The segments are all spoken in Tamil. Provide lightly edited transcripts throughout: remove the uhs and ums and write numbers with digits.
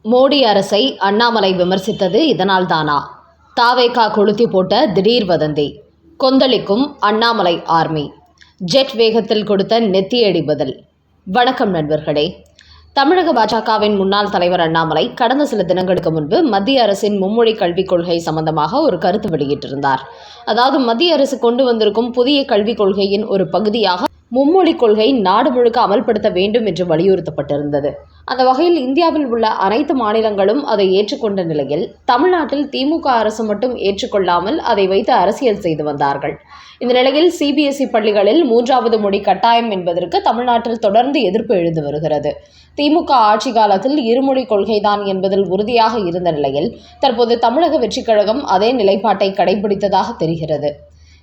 மோடி அரசை அண்ணாமலை விமர்சித்தது இதனால் தானா? தாவேகா கொளுத்தி போட்ட திடீர் வதந்தி. கொந்தளிக்கும் அண்ணாமலை ஆர்மி. ஜெட் வேகத்தில் கொடுத்த நெத்தியடி பதில். வணக்கம் நண்பர்களே. தமிழக பாஜகவின் முன்னாள் தலைவர் அண்ணாமலை கடந்த சில தினங்களுக்கு முன்பு மத்திய அரசின் மும்மொழி கல்விக் கொள்கை சம்பந்தமாக ஒரு கருத்து வெளியிட்டிருந்தார். அதாவது மத்திய அரசு கொண்டு வந்திருக்கும் புதிய கல்விக் கொள்கையின் ஒரு பகுதியாக மும்மொழி கொள்கை நாடு முழுக்க அமல்படுத்த வேண்டும் என்று வலியுறுத்தப்பட்டிருந்தது. அந்த வகையில் இந்தியாவில் உள்ள அனைத்து மாநிலங்களும் அதை ஏற்றுக்கொண்ட நிலையில் தமிழ்நாட்டில் திமுக அரசு மட்டும் ஏற்றுக்கொள்ளாமல் அதை வைத்து அரசியல் செய்து வந்தார்கள். இந்த நிலையில் சிபிஎஸ்இ பள்ளிகளில் 3வது மொழி கட்டாயம் என்பதற்கு தமிழ்நாட்டில் தொடர்ந்து எதிர்ப்பு எழுந்து வருகிறது. திமுக ஆட்சி காலத்தில் இருமொழி கொள்கைதான் என்பதில் உறுதியாக இருந்த நிலையில் தற்போது தமிழக வெற்றிக் கழகம் அதே நிலைப்பாட்டை கடைபிடித்ததாக தெரிகிறது.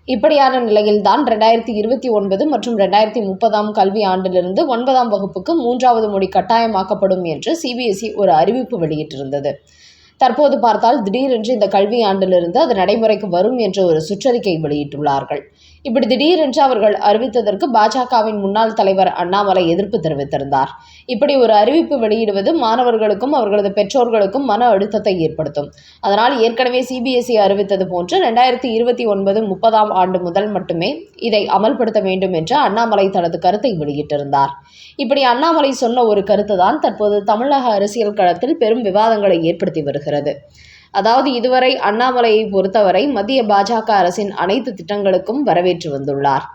இப்படியான நிலையில்தான் 2029 மற்றும் 2030 கல்வி ஆண்டிலிருந்து 9ஆம் வகுப்புக்கு 3வது மொழி கட்டாயமாக்கப்படும் என்று சிபிஎஸ்இ ஒரு அறிவிப்பு வெளியிட்டிருந்தது. தற்போது பார்த்தால் திடீரென்று இந்த கல்வி ஆண்டிலிருந்து அது நடைமுறைக்கு வரும் என்று ஒரு சுற்றறிக்கை வெளியிட்டுள்ளார்கள். இப்படி திடீரென்று அவர்கள் அறிவித்ததற்கு பாஜகவின் முன்னாள் தலைவர் அண்ணாமலை எதிர்ப்பு தெரிவித்திருந்தார். இப்படி ஒரு அறிவிப்பு வெளியிடுவது மாணவர்களுக்கும் அவர்களது பெற்றோர்களுக்கும் மன அழுத்தத்தை ஏற்படுத்தும். அதனால் ஏற்கனவே சிபிஎஸ்இ அறிவித்தது போன்று 2029-30 ஆண்டு முதல் மட்டுமே இதை அமல்படுத்த வேண்டும் என்று அண்ணாமலை தனது கருத்தை வெளியிட்டிருந்தார். இப்படி அண்ணாமலை சொன்ன ஒரு கருத்து தான் தற்போது தமிழக அரசியல் களத்தில் பெரும் விவாதங்களை ஏற்படுத்தி வருகிறது. அதாவது இதுவரை அண்ணாமலையை பொறுத்தவரை மத்திய பாஜக அரசின் அனைத்து திட்டங்களுக்கும் வரவேற்று வந்துள்ளார்.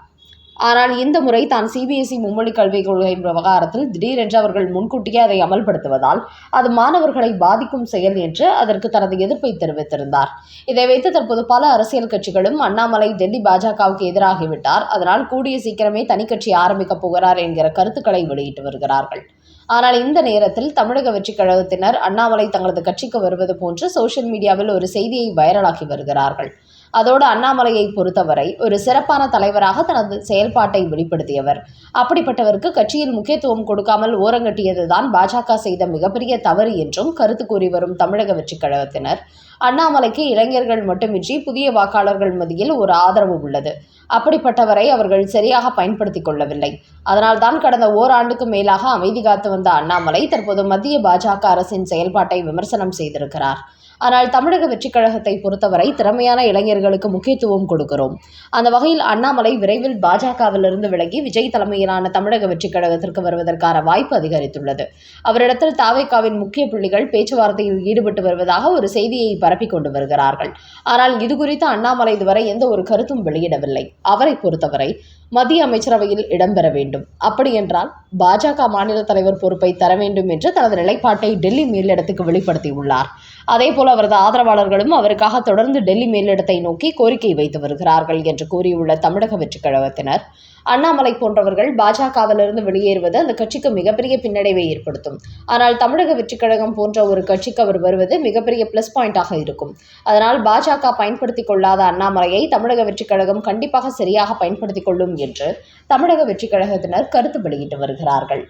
ஆனால் இந்த முறை தான் சிபிஎஸ்இ மும்மொழி கல்விக் கொள்கை விவகாரத்தில் திடீரென்று அவர்கள் முன்கூட்டியே அதை அமல்படுத்துவதால் அது மாணவர்களை பாதிக்கும் செயல் என்று அதற்கு தனது எதிர்ப்பை தெரிவித்திருந்தார். இதை வைத்து தற்போது பல அரசியல் கட்சிகளும் அண்ணாமலை டெல்லி பாஜகவுக்கு எதிராகிவிட்டார், அதனால் கூடிய சீக்கிரமே தனி கட்சி ஆரம்பிக்கப் போகிறார் என்கிற கருத்துக்களை வெளியிட்டு வருகிறார்கள். ஆனால் இந்த நேரத்தில் தமிழக வெற்றிக் கழகத்தினர் அண்ணாமலை தங்களது கட்சிக்கு வருவது போன்று சோசியல் மீடியாவில் ஒரு செய்தியை வைரலாக்கி வருகிறார்கள். அதோடு அண்ணாமலையை பொறுத்தவரை ஒரு சிறப்பான தலைவராக தனது செயல்பாட்டை வெளிப்படுத்தியவர். அப்படிப்பட்டவருக்கு கட்சியில் முக்கியத்துவம் கொடுக்காமல் ஓரங்கட்டியதுதான் பாஜக செய்த மிகப்பெரிய தவறு என்றும் கருத்து கூறி வரும் தமிழக வெற்றிக் கழகத்தினர் அண்ணாமலைக்கு இளைஞர்கள் மட்டுமின்றி புதிய வாக்காளர்கள் மத்தியில் ஒரு ஆதரவு உள்ளது. அப்படிப்பட்டவரை அவர்கள் சரியாக பயன்படுத்திக் கொள்ளவில்லை. அதனால்தான் கடந்த ஓராண்டுக்கு மேலாக அமைதி காத்து வந்த அண்ணாமலை தற்போது மத்திய பாஜக அரசின் செயல்பாட்டை விமர்சனம் செய்திருக்கிறார். ஆனால் தமிழக வெற்றிக் கழகத்தை பொறுத்தவரை திறமையான இளைஞர்களுக்கு முக்கியத்துவம் கொடுக்கிறோம். அந்த வகையில் அண்ணாமலை விரைவில் பாஜகவிலிருந்து விலகி விஜய் தலைமையிலான தமிழக வெற்றிக் கழகத்திற்கு வருவதற்கான வாய்ப்பு அதிகரித்துள்ளது. அவரிடத்தில் தாவேகாவின் முக்கிய புள்ளிகள் பேச்சுவார்த்தையில் ஈடுபட்டு வருவதாக ஒரு செய்தியை பரப்பிக் கொண்டு வருகிறார்கள். ஆனால் இதுகுறித்து அண்ணாமலை இதுவரை எந்த ஒரு கருத்தும் வெளியிடவில்லை. அவரை பொறுத்தவரை மத்திய அமைச்சரவையில் இடம்பெற வேண்டும், அப்படியென்றால் பாஜக மாநில தலைவர் பொறுப்பை தர வேண்டும் என்று தனது நிலைப்பாட்டை டெல்லி மேலிடத்துக்கு வெளிப்படுத்தியுள்ளார். அதேபோல் அவரது ஆதரவாளர்களும் அவருக்காக தொடர்ந்து டெல்லி மேலிடத்தை நோக்கி கோரிக்கை வைத்து வருகிறார்கள் என்று கூறியுள்ள தமிழக வெற்றிக் கழகத்தினர் அண்ணாமலை போன்றவர்கள் பாஜகவிலிருந்து வெளியேறுவது அந்த கட்சிக்கு மிகப்பெரிய பின்னடைவை ஏற்படுத்தும். ஆனால் தமிழக வெற்றிக் கழகம் போன்ற ஒரு கட்சிக்கு அவர் வருவது மிகப்பெரிய பிளஸ் பாயிண்டாக இருக்கும். அதனால் பாஜக பயன்படுத்திக் கொள்ளாத அண்ணாமலையை தமிழக வெற்றிக் கழகம் கண்டிப்பாக சரியாக பயன்படுத்திக் கொள்ளும் என்று தமிழக வெற்றிக் கழகத்தினர் கருத்து வெளியிட்டு வருகிறார்கள்.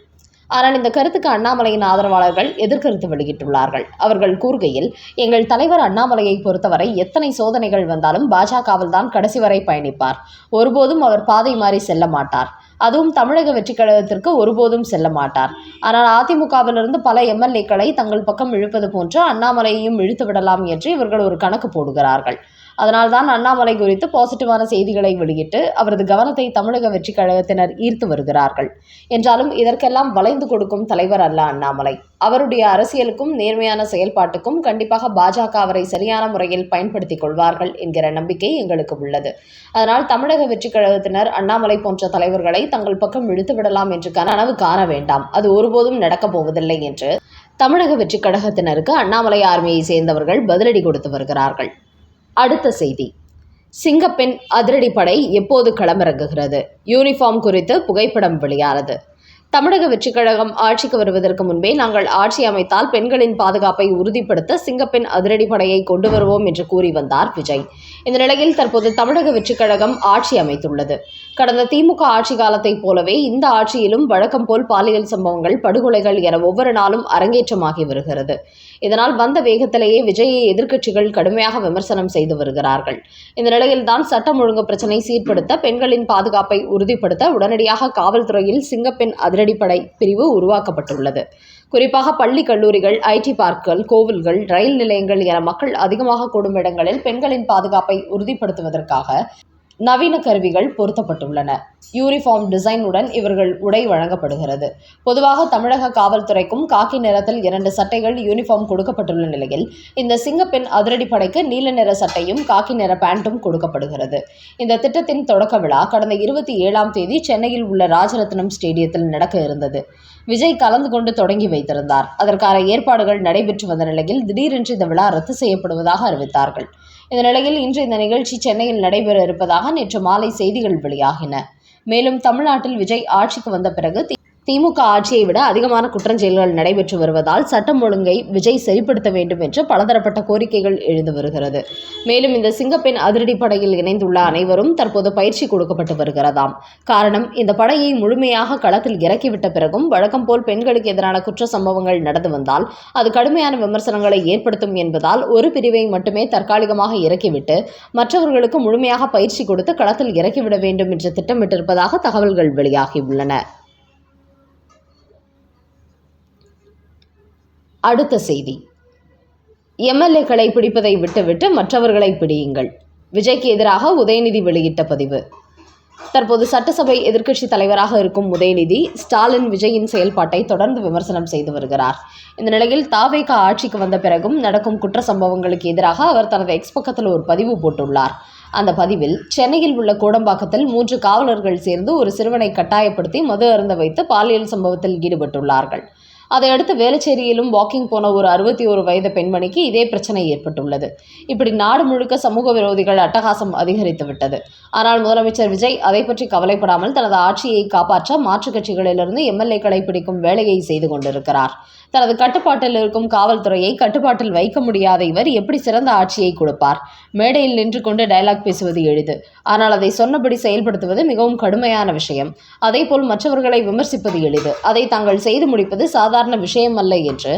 ஆனால் இந்த கருத்துக்கு அண்ணாமலையின் ஆதரவாளர்கள் எதிர்கருத்து வெளியிட்டுள்ளார்கள். அவர்கள் கூறுகையில், எங்கள் தலைவர் அண்ணாமலையை பொறுத்தவரை எத்தனை சோதனைகள் வந்தாலும் பாஜகவில் தான் கடைசி வரை பயணிப்பார். ஒருபோதும் அவர் பாதை மாறி செல்ல மாட்டார். அதுவும் தமிழக வெற்றிக் கழகத்திற்கு ஒருபோதும் செல்ல மாட்டார். ஆனால் அதிமுகவிலிருந்து பல எம்எல்ஏக்களை தங்கள் பக்கம் இழுப்பது போன்று அண்ணாமலையையும் இழுத்து விடலாம் என்று இவர்கள் ஒரு கணக்கு போடுகிறார்கள். அதனால்தான் அண்ணாமலை குறித்து பாசிட்டிவான செய்திகளை வெளியிட்டு அவரது கவனத்தை தமிழக வெற்றிக் கழகத்தினர் ஈர்த்து வருகிறார்கள். என்றாலும் இதற்கெல்லாம் வளைந்து கொடுக்கும் தலைவர் அல்ல அண்ணாமலை. அவருடைய அரசியலுக்கும் நேர்மையான செயல்பாட்டுக்கும் கண்டிப்பாக பாஜக அவரை சரியான முறையில் பயன்படுத்திக் கொள்வார்கள் என்கிற நம்பிக்கை எங்களுக்கு உள்ளது. அதனால் தமிழக வெற்றிக் கழகத்தினர் அண்ணாமலை போன்ற தலைவர்களை தங்கள் பக்கம் இழுத்து விடலாம் என்று கனவு காண வேண்டாம். அது ஒருபோதும் நடக்கப் போவதில்லை என்று தமிழக வெற்றிக் கழகத்தினருக்கு அண்ணாமலை ஆர்மியை சேர்ந்தவர்கள் பதிலடி கொடுத்து வருகிறார்கள். அடுத்த செய்தி. சிங்கப்பெண் அதிரடிப்படை எப்போது களமிறங்குகிறது? யூனிஃபார்ம் குறித்து புகைப்படம் வெளியானது. தமிழக வெற்றிக் கழகம் ஆட்சிக்கு வருவதற்கு முன்பே நாங்கள் ஆட்சி அமைத்தால் பெண்களின் பாதுகாப்பை உறுதிப்படுத்த சிங்கப்பெண் அதிரடிப்படையை கொண்டு வருவோம் என்று கூறி வந்தார் விஜய். இந்த நிலையில் தற்போது தமிழக வெற்றிக் கழகம் ஆட்சி அமைத்துள்ளது. கடந்த திமுக ஆட்சி காலத்தைப் போலவே இந்த ஆட்சியிலும் வழக்கம் போல் பாலியல் சம்பவங்கள், படுகொலைகள் என ஒவ்வொரு நாளும் அரங்கேற்றமாகி வருகிறது. இதனால் வந்த வேகத்திலேயே விஜயை எதிர்க்கட்சிகள் கடுமையாக விமர்சனம் செய்து வருகிறார்கள். இந்த நிலையில்தான் சட்டம் ஒழுங்கு பிரச்சினை சீர்படுத்த, பெண்களின் பாதுகாப்பை உறுதிப்படுத்த உடனடியாக காவல்துறையில் சிங்கப்பெண் அதிரடி அதிரடிப்படை பிரிவு உருவாக்கப்பட்டுள்ளது. குறிப்பாக பள்ளி, கல்லூரிகள், ஐடி பார்க்குகள், கோவில்கள், ரயில் நிலையங்கள் என மக்கள் அதிகமாக கூடும் இடங்களில் பெண்களின் பாதுகாப்பை உறுதிப்படுத்துவதற்காக நவீன கருவிகள் பொருத்தப்பட்டுள்ளன. யூனிஃபார்ம் டிசைனுடன் இவர்கள் உடை வழங்கப்படுகிறது. பொதுவாக தமிழக காவல்துறைக்கும் காக்கி நிறத்தில் 2 சட்டைகள் யூனிஃபார்ம் கொடுக்கப்பட்டுள்ள நிலையில், இந்த சிங்கப்பெண் அதிரடிப்படைக்கு நீல நிற சட்டையும் காக்கி நிற பேண்ட்டும் கொடுக்கப்படுகிறது. இந்த திட்டத்தின் தொடக்க விழா கடந்த 27ஆம் தேதி சென்னையில் உள்ள ராஜரத்னம் ஸ்டேடியத்தில் நடக்க இருந்தது. விஜய் கலந்து கொண்டு தொடங்கி வைத்திருந்தார். அதற்கான ஏற்பாடுகள் நடைபெற்று வந்த நிலையில் திடீரென்று இந்த விழா ரத்து செய்யப்படுவதாக அறிவித்தார்கள். இந்த நிலையில் இன்று இந்த நிகழ்ச்சி சென்னையில் நடைபெற இருப்பதாக நேற்று மாலை செய்திகள் வெளியாகின. மேலும் தமிழ்நாட்டில் விஜய் ஆட்சிக்கு வந்த பிறகு திமுக ஆட்சியை விட அதிகமான குற்றச்செயல்கள் நடைபெற்று வருவதால் சட்டம் ஒழுங்கை விஜய் சரிப்படுத்த வேண்டும் என்று பலதரப்பட்ட கோரிக்கைகள் எழுந்து வருகிறது. மேலும் இந்த சிங்கப்பெண் அதிரடிப்படையில் இணைந்துள்ள அனைவரும் தற்போது பயிற்சி கொடுக்கப்பட்டு வருகிறதாம். காரணம், இந்த படையை முழுமையாக களத்தில் இறக்கிவிட்ட பிறகும் வழக்கம் போல் பெண்களுக்கு எதிரான குற்ற சம்பவங்கள் நடந்து வந்தால் அது கடுமையான விமர்சனங்களை ஏற்படுத்தும் என்பதால் ஒரு பிரிவை மட்டுமே தற்காலிகமாக இறக்கிவிட்டு மற்றவர்களுக்கு முழுமையாக பயிற்சி கொடுத்து களத்தில் இறக்கிவிட வேண்டும் என்று திட்டமிட்டிருப்பதாக தகவல்கள் வெளியாகியுள்ளன. அடுத்த செய்தி. எம்எல்ஏக்களை பிடிப்பதை விட்டுவிட்டு மற்றவர்களை பிடியுங்கள். விஜய்க்கு எதிராக உதயநிதி வெளியிட்ட பதிவு. தற்போது சட்டசபை எதிர்க்கட்சி தலைவராக இருக்கும் உதயநிதி ஸ்டாலின் விஜயின் செயல்பாட்டை தொடர்ந்து விமர்சனம் செய்து வருகிறார். இந்த நிலையில் தாவேக ஆட்சிக்கு வந்த பிறகும் நடக்கும் குற்ற சம்பவங்களுக்கு எதிராக அவர் தனது எக்ஸ் பக்கத்தில் ஒரு பதிவு போட்டுள்ளார். அந்த பதிவில் சென்னையில் உள்ள கோடம்பாக்கத்தில் 3 காவலர்கள் சேர்ந்து ஒரு சிறுவனை கட்டாயப்படுத்தி மது அருந்த வைத்து பாலியல் சம்பவத்தில் ஈடுபட்டுள்ளார்கள். அதையடுத்து வேளச்சேரியிலும் வாக்கிங் போன ஒரு 61 வயது பெண்மணிக்கு இதே பிரச்சனை ஏற்பட்டுள்ளது. இப்படி நாடு முழுக்க சமூக விரோதிகள் அட்டகாசம் அதிகரித்துவிட்டது. ஆனால் முதலமைச்சர் விஜய் அதை பற்றி கவலைப்படாமல் தனது ஆட்சியை காப்பாற்ற மாற்றுக் கட்சிகளிலிருந்து எம்எல்ஏக்களை பிடிக்கும் வேலையை செய்து கொண்டிருக்கிறார். தனது கட்டுப்பாட்டில் இருக்கும் காவல்துறையை கட்டுப்பாட்டில் வைக்க முடியாத இவர் எப்படி சிறந்த ஆட்சியை கொடுப்பார்? மேடையில் நின்று கொண்டு டயலாக் பேசுவது எளிது. ஆனால் அதை சொன்னபடி செயல்படுத்துவது மிகவும் கடுமையான விஷயம். அதேபோல் மற்றவர்களை விமர்சிப்பது எளிது. அதை தாங்கள் செய்து முடிப்பது சாதாரண விஷயம் அல்ல என்று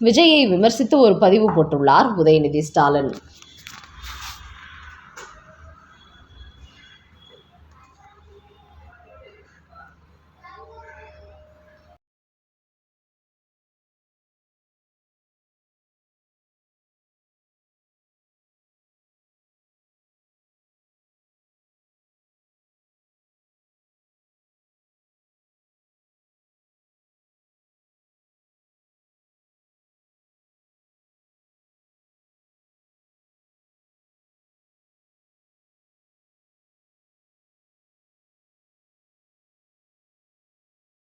விஜயை விமர்சித்து ஒரு பதிவு போட்டுள்ளார் உதயநிதி ஸ்டாலின்.